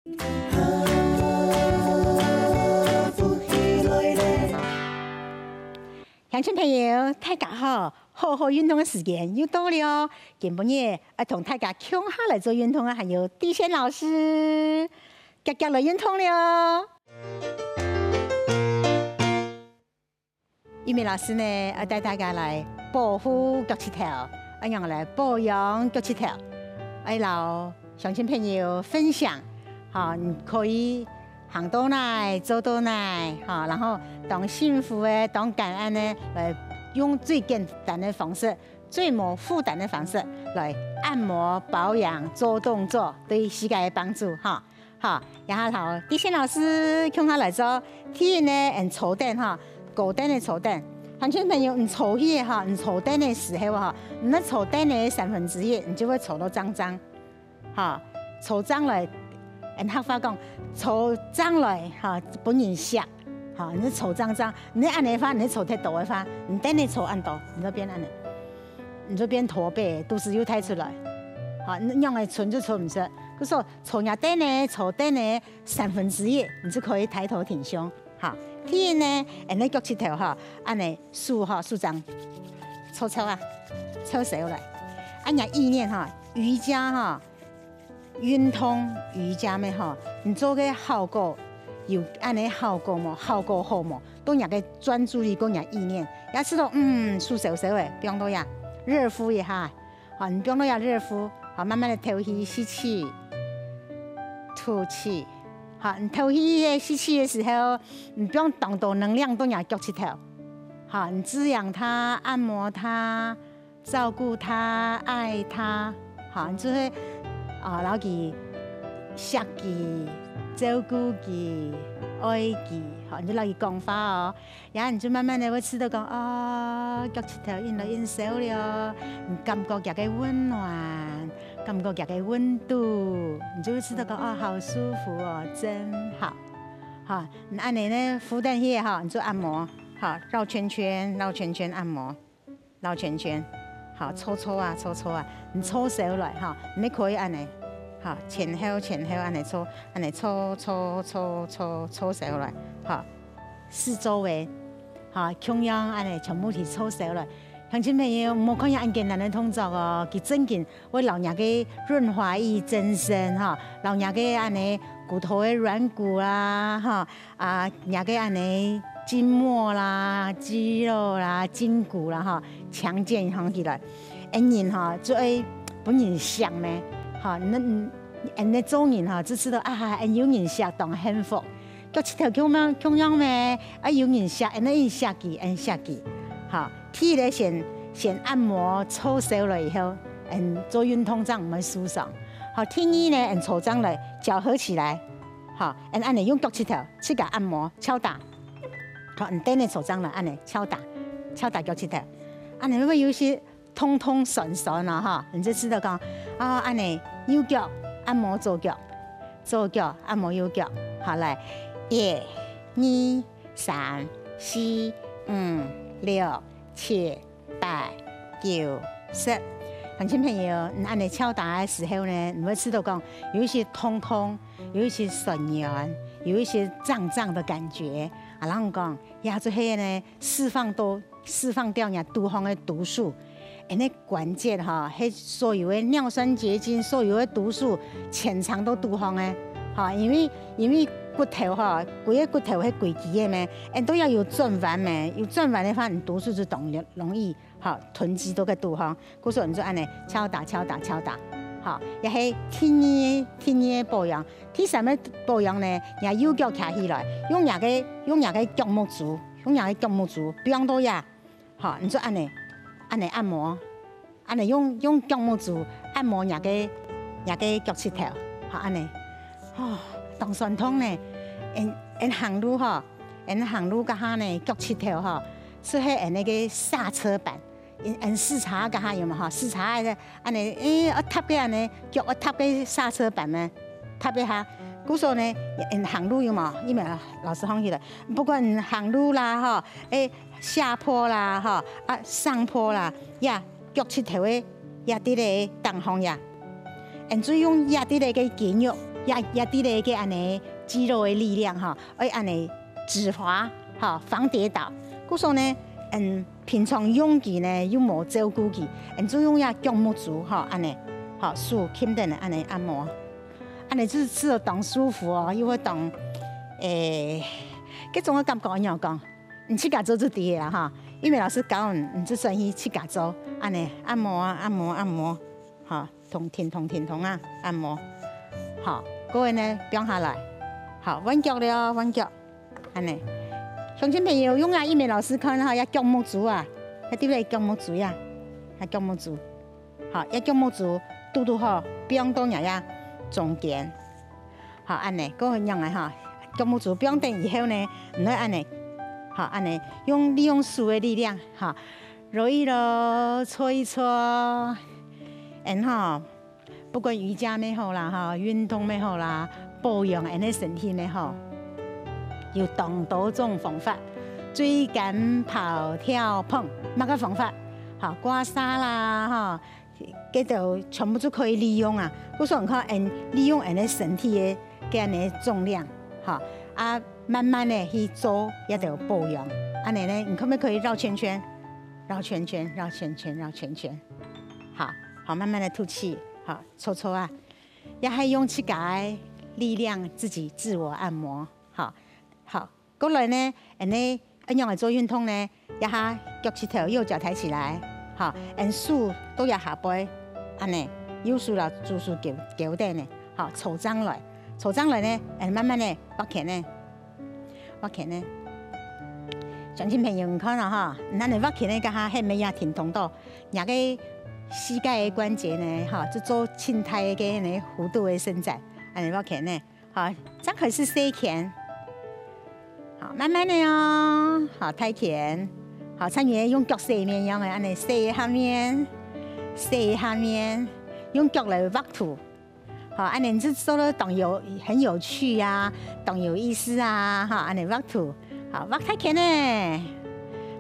乡亲朋友，大家好，好运动的时间又到了。今日同大家共下来做运动啊，还有地线老师，家来运动了。玉梅老师呢，带大家来保护脚趾头，让来保养脚趾头，老乡亲朋友分享，你可以。行到哪做到哪，然后当幸福的、当感恩的，来用最简单的方式、最没负担的方式来按摩、保养、做动作，对膝盖的帮助然后地线老师请他来做，第一呢，坐凳高凳的坐凳，乡亲朋友，你坐起你坐凳的时候你那坐凳的1/3，你就会坐到脏脏，坐脏了。客话讲，坐脏来本人涩，你坐脏脏，你按的话，你坐太多的话，你等你坐按多，你这边按的，你这边驼背，肚子又抬出来，你用来存就存不着。可是坐下凳呢，坐凳呢1/3，你就可以抬头挺胸，第二呢，你脚趾头按的竖张，抽啊，抽手来，按下意念瑜伽运动瑜伽咩你做个效果有安尼效果么？效果好么？都人个专注力，跟人意念，也知道舒手的，不用多呀，热敷一下，你不用多呀热敷，慢慢的吐气吸气，吐气，你吐气吸气的时候，你不用动多能量都人脚趾头，你滋养它，按摩它，照顾它，爱它，你就会。老记惜记、照顾记、爱记，你就老记讲法然后你就慢慢的会知道讲脚趾头印来印手了，你感觉夹个温暖，感觉夹个温度，你就会知道讲好舒服真好，你按你呢扶凳去你就按摩，绕圈圈按摩，绕圈圈。搓啊，你搓手来你可以按呢，前后按呢搓，按呢搓手来，四周围，中央按呢全部去搓手来。乡亲朋友，莫看人按简单的动作佢真紧为老人嘅润滑液增生老人嘅按呢骨头的软骨啦，人嘅按呢。筋膜啦、肌肉啦、筋骨啦，强健起来。人就会本人想呢，你做人就知道有人想当幸福。脚趾头咁样咩？有人想，你下记，第一先按摩搓手了以后，做运动这样唔会舒爽。第二呢，搓掌来脚合起来，按你用脚趾头去给按摩敲打。你等你手掌了，按你敲打脚趾头，按你会有些通顺你就知道讲按你右脚按摩左脚按摩右脚，好来，1、2、3、4、5、6、7、8、9、10。乡亲朋友，你按你敲打的时候呢，你会知道讲有一些通，有一些酸软，有一些胀的感觉。然后讲，做迄呢释放掉人肚方的毒素，那关键迄所有的尿酸结晶，所有的毒素潜藏到肚方的，因为骨头规个骨头迄规矩的咩，都要有转弯咩，有转弯的话，你毒素就容易囤积到个肚方，故所以你就按呢敲打。也是天的保养，第三个保养呢，人右脚徛起来，用人个脚木足，不用多呀，你就按呢按摩，按呢用脚木足按摩人个脚趾头，按呢，当酸痛呢，行路行路个下呢脚趾头是迄那个刹车板。视察个下有嘛视察的安尼踏个安尼脚踏个刹车板呢，踏一下。故说呢，行路有嘛？因为老师讲起来，不管行路啦下坡啦上坡啦脚趾头的压伫个当方呀，所以用压伫个肌肉也伫咧个安尼肌肉的力量哈，而安尼止滑哈，防跌倒。故说呢，平常用具呢又无照顾佢，就用呀脚木足哈，安尼好手轻点的安尼按摩，安尼就是吃了当舒服哦，又会当嗰种嘅感觉安怎讲？你去家做就对啦哈，因为老师教你就算去家做，安尼按摩啊按摩按摩，哈，停通啊按摩，好，各位呢放下来，好弯脚了弯脚，安尼。乡亲朋友，用啊！一美老师看哈，要脚木足啊，喺啲咧脚木足呀，系脚木足，好，一腳木足嘟好，不用到人呀中間，好安尼，嗰個樣嘅哈，腳木足不用等以後呢，唔要安尼，好安尼，利用手嘅力量，哈，揉一揉，搓一搓，哈，不管瑜伽咩好啦，哈，運動咩好啦，保養人嘅身體咩好。有多種方法，追趕、跑、跳、碰，乜個方法？好，刮痧啦，哈，嗰度全部都可以利用啊。我說你看，利用人的身體嘅嘅安尼重量，哈，啊，慢慢的去做，也就保養。安尼呢，你可唔可以繞圈圈？繞圈圈，繞圈圈，繞圈圈。好，好，慢慢的吐氣，好，搓啊，也係用膝蓋力量自己自我按摩，好。好，過來呢，安尼一樣嚟做運動呢，一下腳趾頭右腳抬起來，好，手都要下背，安尼右手啦，左手腳底呢，好，搓掌來呢，慢慢的挖起呢，鄉親朋友唔看啦哈，咱嚟挖起呢，家下係咪也停通到，廿個膝蓋嘅關節呢，哈，就做輕態嘅呢弧度嘅伸展，安尼挖起呢，好，這可是四拳。好，慢慢的哦，好，太拳，好，參與用腳洗面樣嘅，安尼洗下面，用腳來挖土，好，安尼就做得當很有趣啊，當有意思啊，哈，安尼挖土，好，挖太拳呢，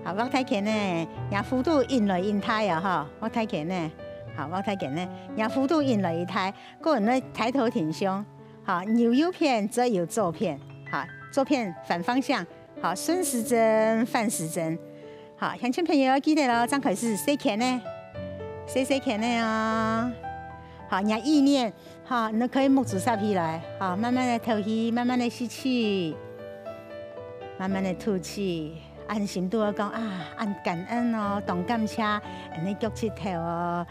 好，挖太拳呢，讓幅度引來引抬啊，哈，挖太拳呢，好，挖太拳呢，讓幅度引來引抬，個人呢抬頭挺胸，好，右片則有左片，好。左片反方向，好，順時針、反時針，好，鄉親朋友記得咯，張開始洗拳呢，洗拳呢哦，好，你意念，好，你可以木足插起來，好，慢慢的吐氣，慢慢的吸氣，慢慢的吐氣，按心度講啊，按感恩哦，當感謝，你腳趾頭哦，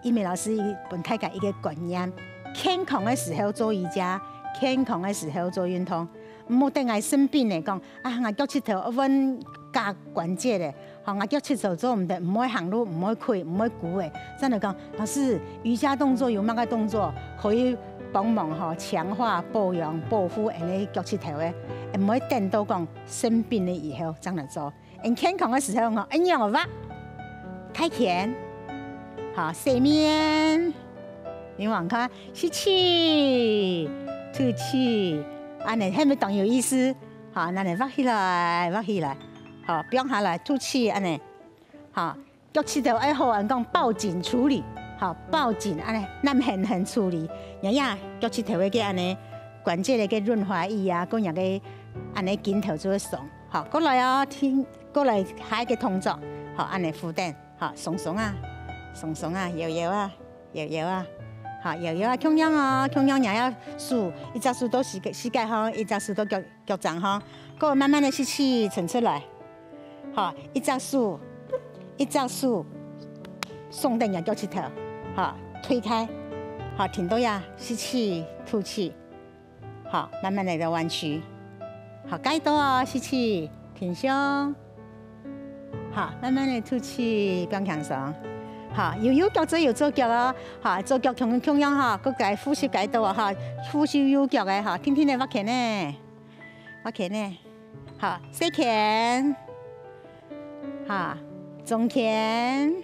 一美老師本大家一個觀念，健康的時候做瑜伽，健康的時候做運動。唔好等我生病嚟講，啊！我腳趾頭揾加關節咧，好，我腳趾頭做唔得，唔可以行路，唔可以跪，唔可以鼓誒。真係講，老師瑜伽動作有乜個動作可以幫忙嗬，強化、保養、保護人哋腳趾頭嘅，唔可以等到講生病嘅以後先嚟做。健康嘅時候我一樣挖太拳，好洗面，你望看吸氣，吐氣。安尼係咪當有意思？好，安尼挖起來，好，放下來，吐氣，安尼，好，腳趾頭愛好人講抱緊處理，好，抱緊安尼，咱狠處理，日腳趾頭嘅個安尼關節嘅個潤滑液啊，嗰樣嘅安尼緊頭就會鬆，好，過來哦，過來下一個動作，好，安尼扶墊，好，鬆啊，搖啊。好，搖啊，強樣哦，強樣也要數，一隻數到膝蓋吼，一隻數到腳掌吼，個慢慢的吸氣，沉出來，好，一隻數，鬆定入腳趾頭，好，推開，好，停到呀，吸氣，吐氣，好，慢慢的彎曲，好，蓋到哦，吸氣，挺胸，好，慢慢的吐氣，不要強鬆。好，右腳左右左腳啊！好，左腳同樣哈，個解呼吸解到啊哈，呼吸右腳嘅哈，天天嚟挖拳呢，好，細拳，好，中拳，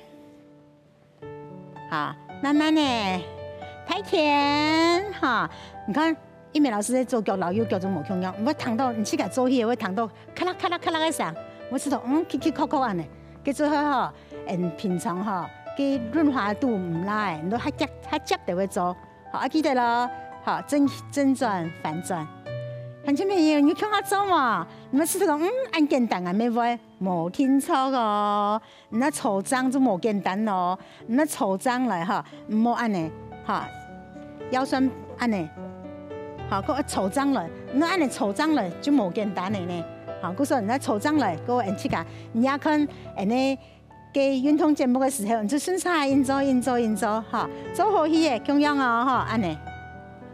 好，慢慢的抬拳，哈，你看一美老師在左腳老右腳就冇同樣，我躺到你自己做嘢，我躺到咔啦嘅聲，我知道咳安尼，佢最後哈，平常哈。嘅潤滑度唔拉，你都黑接就會做，好，記得咯，好，正转反转。乡亲朋友，你看下做嘛？你们试试讲，按简单啊，没会无听错哦。那抽章就无简单咯，那抽章来哈，唔好按呢，哈，腰酸按呢，好，个抽章来，那按呢抽章来就无简单的呢。好，故说那抽章来，个按起个，你也看，呢，给运动节目的时候，你就顺差运做，哈，做好去的，这样哦，哈，按呢。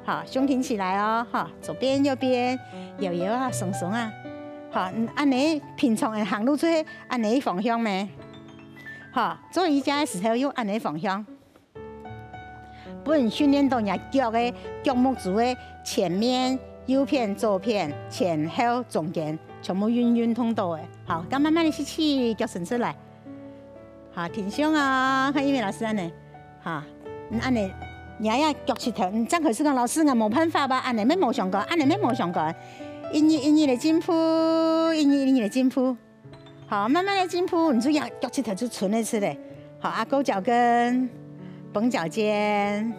好，胸挺起来哦，哈，左边右边摇摇啊，耸耸啊，好，按你平常的行路出去，按你方向咩？好，做瑜伽的时候用按你方向，本训练到人脚的脚目组的前面、右片、左片、前后、中间，全部运通到的。好，咁慢慢的吸气，脚伸出来，好，挺胸啊，看一位老师按你，好，按你。你呀脚趾头，你张口是讲老师我冇办法吧？按你咩冇上过，按你咩冇上过，一年的进步，一年的进步，好，慢慢的进步，你就脚趾头就存了出来。好啊，勾脚跟，绷脚尖，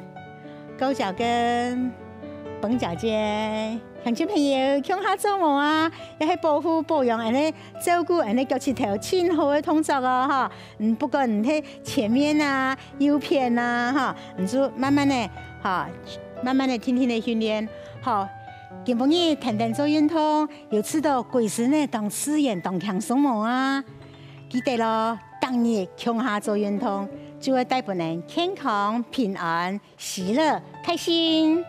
勾脚跟，绷脚尖。乡亲朋友，向下做无啊？要去保护保养，安尼照顾安尼脚趾头，很好的动作哦，哈。不管你喺前面啊、右边啊，哈，你就慢慢的，哈，慢慢的、天天的训练，好。今晡日天天做运动，又知道鬼时呢当自然当轻松无啊？记得咯，当日向下做运动，就会带俾人健康、平安、喜乐、开心。